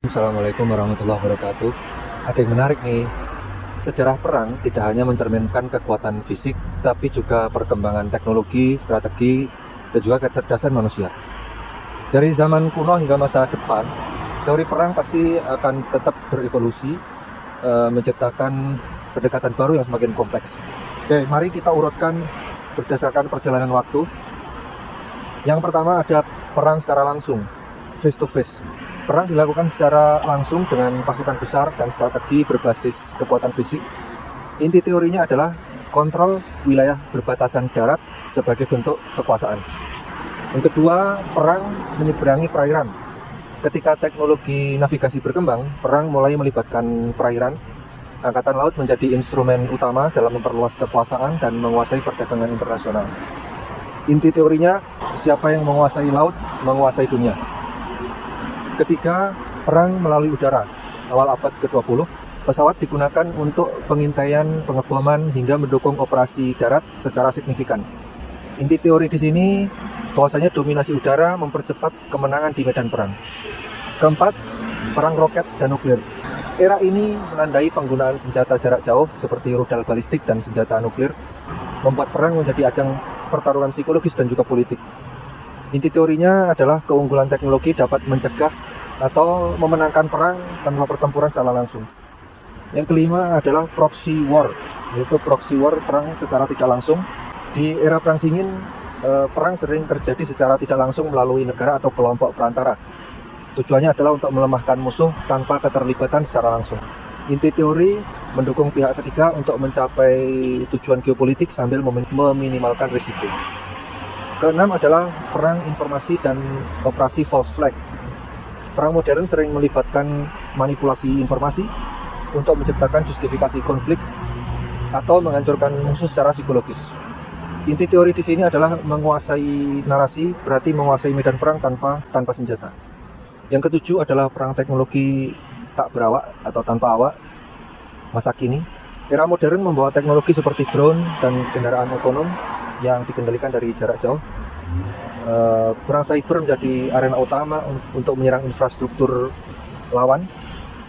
Assalamualaikum warahmatullahi wabarakatuh. Ada yang menarik nih. Sejarah perang tidak hanya mencerminkan kekuatan fisik, tapi juga perkembangan teknologi, strategi, dan juga kecerdasan manusia. Dari zaman kuno hingga masa depan, teori perang pasti akan tetap berevolusi, menciptakan pendekatan baru yang semakin kompleks. Oke, mari kita urutkan berdasarkan perjalanan waktu. Yang pertama ada perang secara langsung, face to face. Perang dilakukan secara langsung dengan pasukan besar dan strategi berbasis kekuatan fisik. Inti teorinya adalah kontrol wilayah berbatasan darat sebagai bentuk kekuasaan. Yang kedua, perang menyeberangi perairan. Ketika teknologi navigasi berkembang, perang mulai melibatkan perairan. Angkatan laut menjadi instrumen utama dalam memperluas kekuasaan dan menguasai perdagangan internasional. Inti teorinya, siapa yang menguasai laut, menguasai dunia. Ketiga, perang melalui udara. Awal abad ke-20, pesawat digunakan untuk pengintaian, pengeboman, hingga mendukung operasi darat secara signifikan. Inti teori di sini, bahwasanya dominasi udara mempercepat kemenangan di medan perang. Keempat, perang roket dan nuklir. Era ini menandai penggunaan senjata jarak jauh seperti rudal balistik dan senjata nuklir, membuat perang menjadi ajang pertarungan psikologis dan juga politik. Inti teorinya adalah keunggulan teknologi dapat mencegah atau memenangkan perang tanpa pertempuran secara langsung. Yang kelima adalah proxy war, yaitu proxy war, perang secara tidak langsung. Di era perang dingin, perang sering terjadi secara tidak langsung melalui negara atau kelompok perantara. Tujuannya adalah untuk melemahkan musuh tanpa keterlibatan secara langsung. Inti teori mendukung pihak ketiga untuk mencapai tujuan geopolitik sambil meminimalkan risiko. Keenam adalah perang informasi dan operasi false flag. Perang modern sering melibatkan manipulasi informasi untuk menciptakan justifikasi konflik atau menghancurkan musuh secara psikologis. Inti teori di sini adalah menguasai narasi, berarti menguasai medan perang tanpa senjata. Yang ketujuh adalah perang teknologi tak berawak atau tanpa awak. Masa kini, era modern membawa teknologi seperti drone dan kendaraan otonom yang dikendalikan dari jarak jauh. Perang cyber menjadi arena utama untuk menyerang infrastruktur lawan,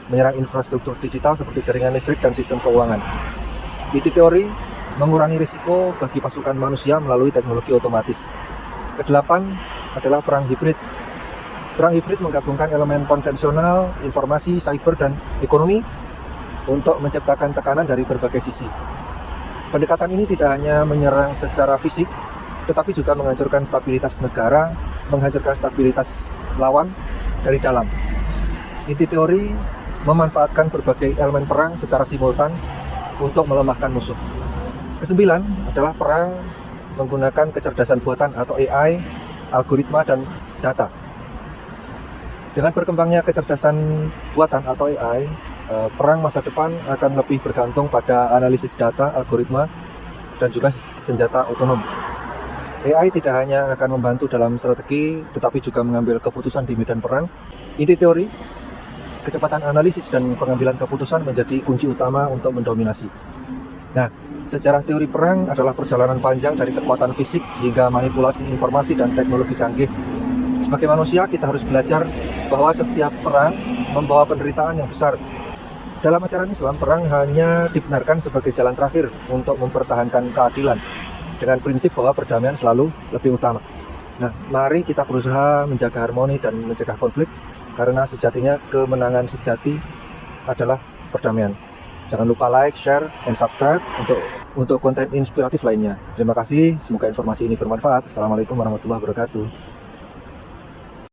menyerang infrastruktur digital seperti jaringan listrik dan sistem keuangan. Inti teori mengurangi risiko bagi pasukan manusia melalui teknologi otomatis. Kedelapan adalah perang hibrid. Perang hibrid menggabungkan elemen konvensional, informasi, cyber, dan ekonomi untuk menciptakan tekanan dari berbagai sisi. Pendekatan ini tidak hanya menyerang secara fisik, tetapi juga menghancurkan stabilitas negara, menghancurkan stabilitas lawan dari dalam. Inti teori memanfaatkan berbagai elemen perang secara simultan untuk melemahkan musuh. Kesembilan adalah perang menggunakan kecerdasan buatan atau AI, algoritma, dan data. Dengan berkembangnya kecerdasan buatan atau AI, perang masa depan akan lebih bergantung pada analisis data, algoritma, dan juga senjata otonom. AI tidak hanya akan membantu dalam strategi, tetapi juga mengambil keputusan di medan perang. Inti teori, kecepatan analisis dan pengambilan keputusan menjadi kunci utama untuk mendominasi. Nah, sejarah teori perang adalah perjalanan panjang dari kekuatan fisik hingga manipulasi informasi dan teknologi canggih. Sebagai manusia, kita harus belajar bahwa setiap perang membawa penderitaan yang besar. Dalam ajaran Islam, perang hanya dibenarkan sebagai jalan terakhir untuk mempertahankan keadilan, dengan prinsip bahwa perdamaian selalu lebih utama. Nah, mari kita berusaha menjaga harmoni dan mencegah konflik, karena sejatinya kemenangan sejati adalah perdamaian. Jangan lupa like, share, and subscribe untuk konten inspiratif lainnya. Terima kasih, semoga informasi ini bermanfaat. Assalamualaikum warahmatullahi wabarakatuh.